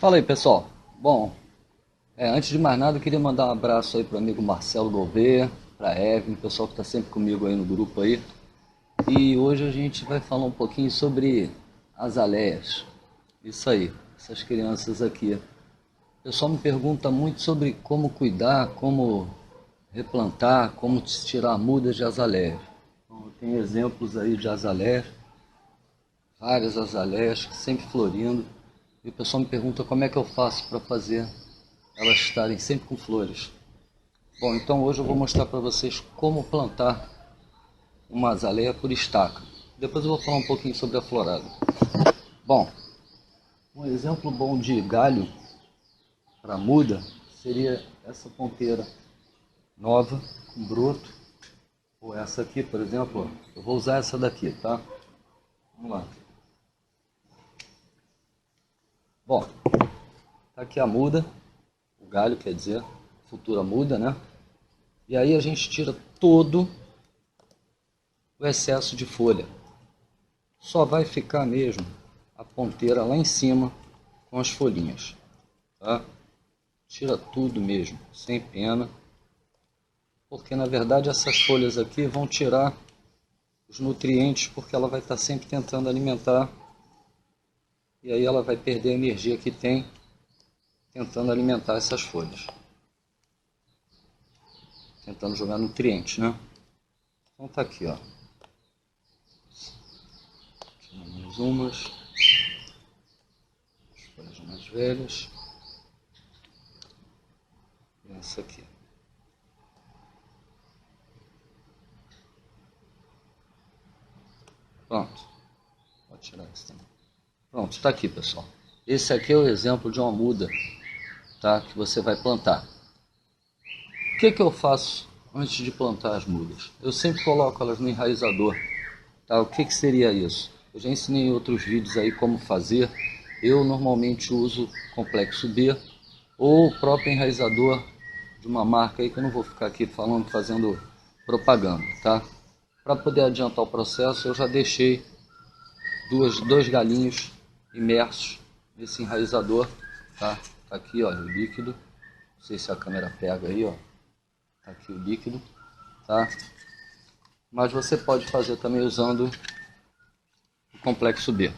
Fala aí, pessoal. Bom, antes de mais nada, eu queria mandar um abraço aí para o amigo Marcelo Gouveia, para Evelyn, o pessoal que está sempre comigo aí no grupo aí. E hoje a gente vai falar um pouquinho sobre azaleias. Isso aí, essas crianças aqui. O pessoal me pergunta muito sobre como cuidar, como replantar, como tirar mudas de azaleias. Então, eu tenho exemplos aí de azaleias, várias azaleias sempre florindo. E o pessoal me pergunta como é que eu faço para fazer elas estarem sempre com flores. Bom, então hoje eu vou mostrar para vocês como plantar uma azaleia por estaca. Depois eu vou falar um pouquinho sobre a florada. Bom, um exemplo bom de galho para muda seria essa ponteira nova, com broto, ou essa aqui, por exemplo. Eu vou usar essa daqui, tá? Vamos lá. Bom, tá aqui a muda, o galho, quer dizer, futura muda, né? E aí a gente tira todo o excesso de folha. Só vai ficar mesmo a ponteira lá em cima com as folhinhas, tá? Tira tudo mesmo, sem pena, porque na verdade essas folhas aqui vão tirar os nutrientes, porque ela vai estar sempre tentando alimentar, e aí ela vai perder a energia que tem tentando alimentar essas folhas, tentando jogar nutrientes, né? Então tá aqui, ó. Mais umas, as folhas mais velhas, e essa aqui. Pronto, vou tirar isso também. Pronto, está aqui, pessoal. Esse aqui é o exemplo de uma muda, tá? Que você vai plantar. O que eu faço antes de plantar as mudas? Eu sempre coloco elas no enraizador, tá? O que seria isso? Eu já ensinei em outros vídeos aí como fazer. Eu normalmente uso Complexo B ou o próprio enraizador de uma marca aí que eu não vou ficar aqui falando, fazendo propaganda, tá? Para poder adiantar o processo, eu já deixei dois galinhos imersos nesse enraizador, tá? Tá aqui, ó, o líquido. Não sei se a câmera pega aí, ó. Tá aqui o líquido, tá? Mas você pode fazer também usando o Complexo B,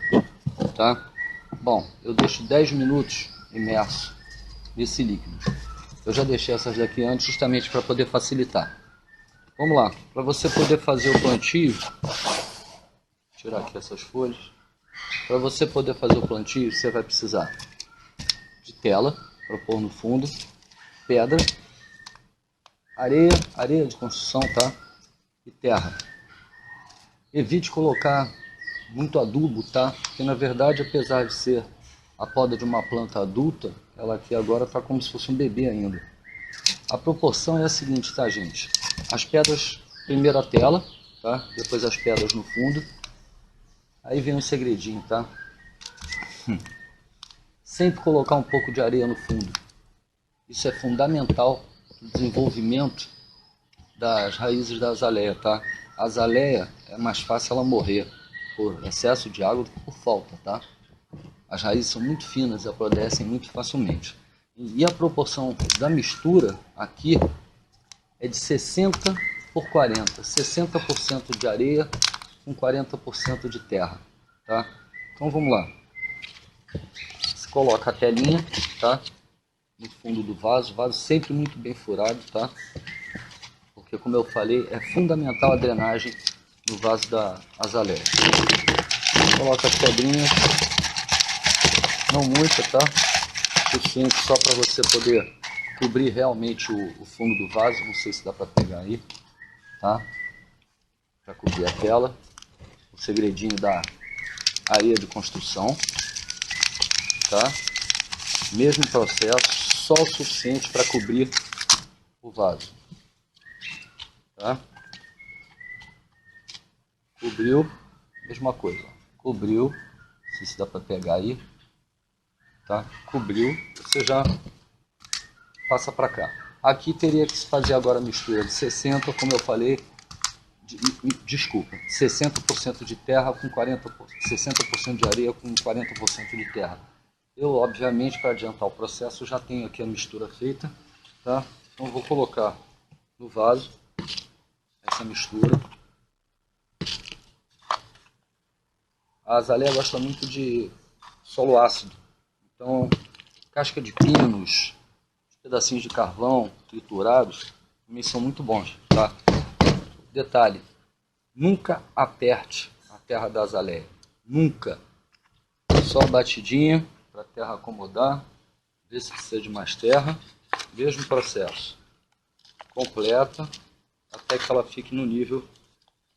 tá? Bom, eu deixo 10 minutos imerso nesse líquido. Eu já deixei essas daqui antes justamente para poder facilitar. Vamos lá, para você poder fazer o plantio, tirar aqui essas folhas. Para você poder fazer o plantio, você vai precisar de tela para pôr no fundo, pedra, areia de construção, tá? E terra. Evite colocar muito adubo, tá? Porque na verdade, apesar de ser a poda de uma planta adulta, ela aqui agora está como se fosse um bebê ainda. A proporção é a seguinte, tá, gente? As pedras, primeiro a tela, tá? Depois as pedras no fundo. Aí vem um segredinho, tá? Sempre colocar um pouco de areia no fundo. Isso é fundamental para o desenvolvimento das raízes da azaleia, tá? A azaleia é mais fácil ela morrer por excesso de água do que por falta, tá? As raízes são muito finas e apodrecem muito facilmente. E a proporção da mistura aqui é de 60 por 40. 60% de areia com 40% de terra, tá? Então vamos lá. Você coloca a telinha, tá? No fundo do vaso sempre muito bem furado, tá? Porque como eu falei, é fundamental a drenagem no vaso da azaleia. Coloca as pedrinhas, não muita, tá? Suficiente só para você poder cobrir realmente o fundo do vaso. Não sei se dá para pegar aí, tá? Para cobrir a tela. O segredinho da areia de construção, tá? Mesmo processo, só o suficiente para cobrir o vaso, tá? Cobriu, mesma coisa, cobriu, não sei se dá para pegar aí, tá? Cobriu, você já passa para cá. Aqui teria que se fazer agora a mistura de 60, como eu falei, desculpa, 60% de terra com 40%, 60% de areia com 40% de terra. Eu, obviamente, para adiantar o processo, já tenho aqui a mistura feita, tá? Então vou colocar no vaso essa mistura. A azaleia gosta muito de solo ácido, então casca de pinos, pedacinhos de carvão triturados também são muito bons, tá? Detalhe, nunca aperte a terra da azaleia, nunca. Só batidinha para a terra acomodar, ver se precisa de mais terra, mesmo processo. Completa até que ela fique no nível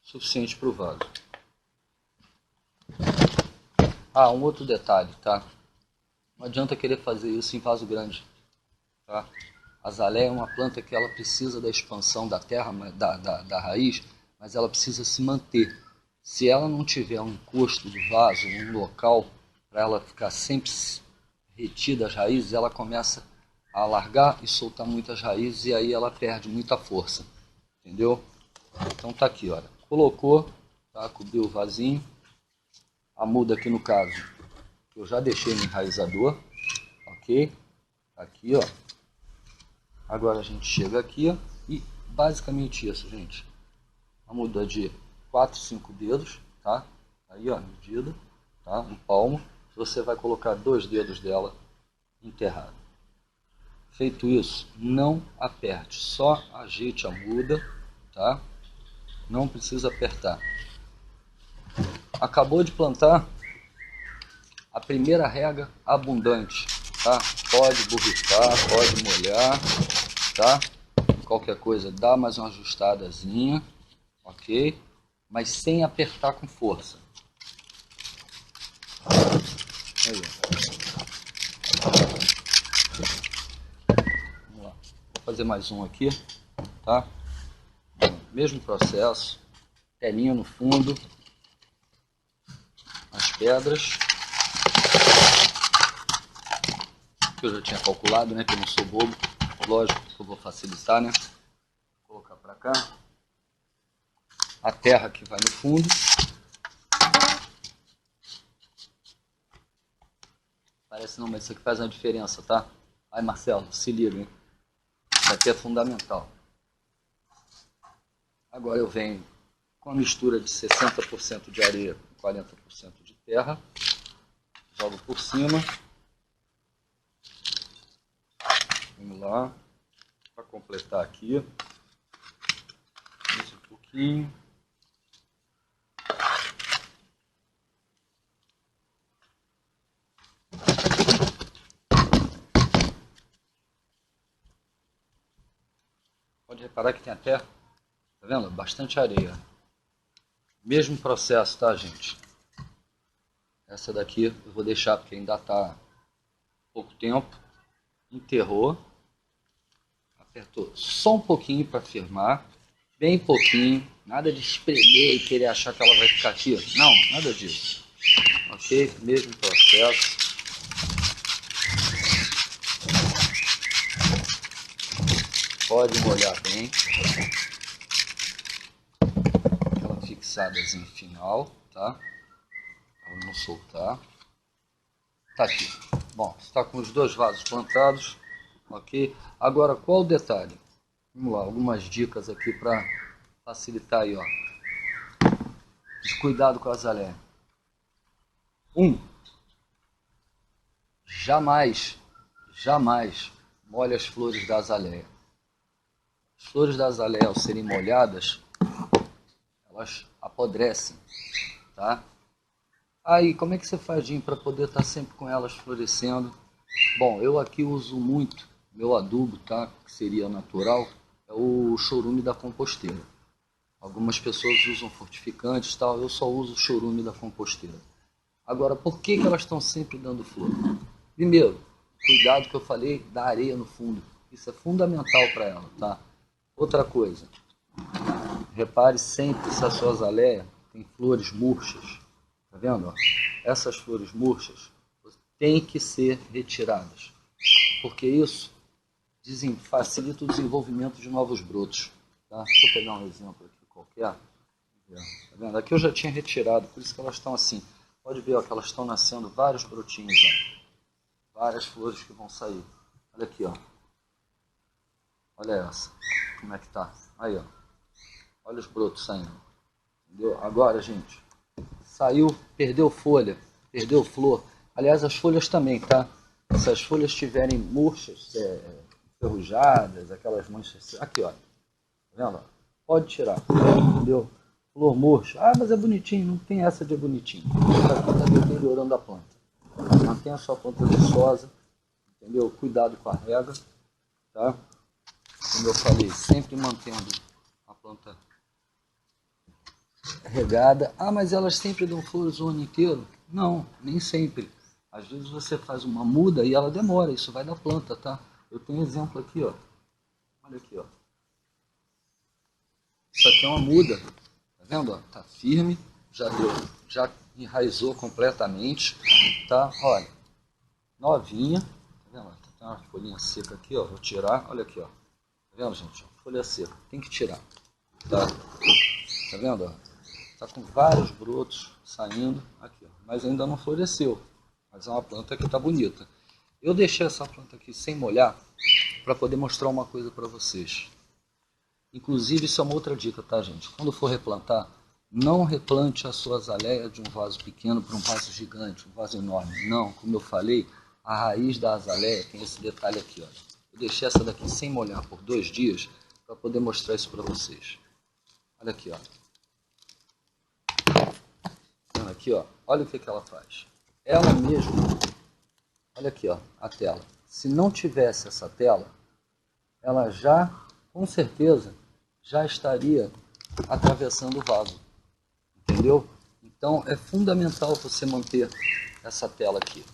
suficiente para o vaso. Ah, um outro detalhe, tá? Não adianta querer fazer isso em vaso grande, tá? A azaleia é uma planta que ela precisa da expansão da terra, da raiz, mas ela precisa se manter. Se ela não tiver um encosto do vaso, um local para ela ficar sempre retida as raízes, ela começa a alargar e soltar muitas raízes e aí ela perde muita força, entendeu? Então tá aqui, olha, colocou, tá? Cobriu o vasinho, a muda aqui no caso, eu já deixei no enraizador, ok? Tá aqui, ó. Agora a gente chega aqui, ó, e basicamente isso, gente. A muda de 4, 5 dedos, tá? Aí, ó, medida, tá? Um palmo. Você vai colocar 2 dedos dela enterrado. Feito isso, não aperte, só ajeite a muda, tá? Não precisa apertar. Acabou de plantar, a primeira rega abundante, tá? Pode borrifar, pode molhar, tá? Qualquer coisa dá mais uma ajustadazinha, ok? Mas sem apertar com força. Aí, vamos lá. Vou fazer mais um aqui, tá? Mesmo processo, telinha no fundo, as pedras, que eu já tinha calculado, né? Que eu não sou bobo, lógico que eu vou facilitar, né? Vou colocar para cá. A terra que vai no fundo. Parece não, mas isso aqui faz uma diferença, tá? Aí, Marcelo, se liga, hein? Isso aqui é fundamental. Agora eu venho com a mistura de 60% de areia com 40% de terra. Jogo por cima. Vamos lá. Para completar aqui. Mais um pouquinho. Pode reparar que tem até, tá vendo? Bastante areia. Mesmo processo, tá, gente? Essa daqui eu vou deixar porque ainda tá pouco tempo. Enterrou. Apertou só um pouquinho para firmar. Bem pouquinho. Nada de espremer e querer achar que ela vai ficar aqui. Não, nada disso. Ok? Mesmo processo. Pode molhar bem. Aquela fixadazinha final, tá? Para não soltar. Tá aqui. Bom, está com os 2 vasos plantados, ok? Agora, qual o detalhe? Vamos lá, algumas dicas aqui para facilitar aí, ó. Cuidado com a azaleia. 1. Jamais molhe as flores da azaleia. As flores da azaleia, ao serem molhadas, elas apodrecem, tá? Aí, como é que você faz, Jim, para poder estar sempre com elas florescendo? Bom, eu aqui uso muito meu adubo, tá? Que seria natural, é o chorume da composteira. Algumas pessoas usam fortificantes, tal. Eu só uso o chorume da composteira. Agora, por que elas estão sempre dando flor? Primeiro, cuidado que eu falei da areia no fundo. Isso é fundamental para ela, tá? Outra coisa, repare sempre se a sua azaleia tem flores murchas. Tá vendo? Ó? Essas flores murchas têm que ser retiradas, porque isso facilita o desenvolvimento de novos brotos. Tá? Deixa eu pegar um exemplo aqui qualquer. Tá vendo? Aqui eu já tinha retirado, por isso que elas estão assim. Pode ver ó, que elas estão nascendo vários brotinhos. Ó. várias flores que vão sair. Olha aqui, ó. Olha essa, como é que tá. Aí, ó. Olha os brotos saindo. Entendeu? Agora, gente, saiu, perdeu folha, perdeu flor. Aliás, as folhas também, tá? Se as folhas estiverem murchas, enferrujadas, aquelas manchas... Aqui, ó. Tá vendo? Pode tirar, entendeu? Flor murcha. Ah, mas é bonitinho. Não tem essa de bonitinho. Está deteriorando a planta. Mantenha a sua planta viçosa, entendeu? Cuidado com a rega, tá? Como eu falei, sempre mantendo a planta regada. Ah, mas elas sempre dão flores o ano inteiro? Não, nem sempre. Às vezes você faz uma muda e ela demora, isso vai da planta, tá? Eu tenho um exemplo aqui, ó. Olha aqui, ó. Isso aqui é uma muda, tá vendo? Ó? Tá firme, já enraizou completamente, tá? Olha, novinha, tá vendo? Tem uma folhinha seca aqui, ó. Vou tirar, olha aqui, ó. Tá vendo, gente? Folha seca, tem que tirar, tá? Tá vendo? Ó? Tá com vários brotos saindo aqui, ó. Mas ainda não floresceu. Mas é uma planta que tá bonita. Eu deixei essa planta aqui sem molhar para poder mostrar uma coisa para vocês. Inclusive, isso é uma outra dica, tá, gente? Quando for replantar, não replante a sua azaleia de um vaso pequeno para um vaso gigante, um vaso enorme. Não, como eu falei, a raiz da azaleia tem esse detalhe aqui, ó. Eu deixei essa daqui sem molhar por 2 dias para poder mostrar isso para vocês. Olha aqui, ó. Aqui, ó. Olha o que ela faz. Ela mesma, olha aqui, ó, a tela. Se não tivesse essa tela, ela já, com certeza, já estaria atravessando o vaso, entendeu? Então é fundamental você manter essa tela aqui,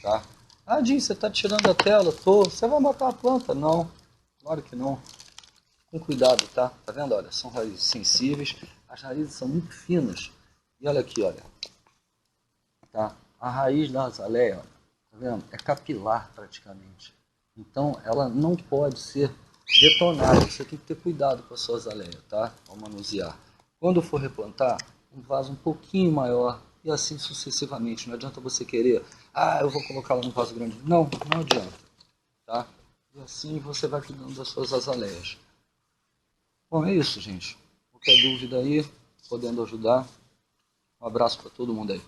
tá? Ah, Jim, você está tirando a tela? Tô. Você vai matar a planta? Não, claro que não. Com cuidado, tá? Tá vendo? Olha, são raízes sensíveis, as raízes são muito finas. E olha aqui, olha, tá? A raiz da azaleia, olha, tá vendo? É capilar praticamente. Então ela não pode ser detonada. Você tem que ter cuidado com a sua azaleia, tá? Ao manusear. Quando for replantar, um vaso um pouquinho maior e assim sucessivamente. Não adianta você querer, ah, eu vou colocá-la num vaso grande. Não, não adianta, tá? E assim você vai cuidando das suas azaleias. Bom, é isso, gente. Qualquer dúvida aí, podendo ajudar. Um abraço para todo mundo aí.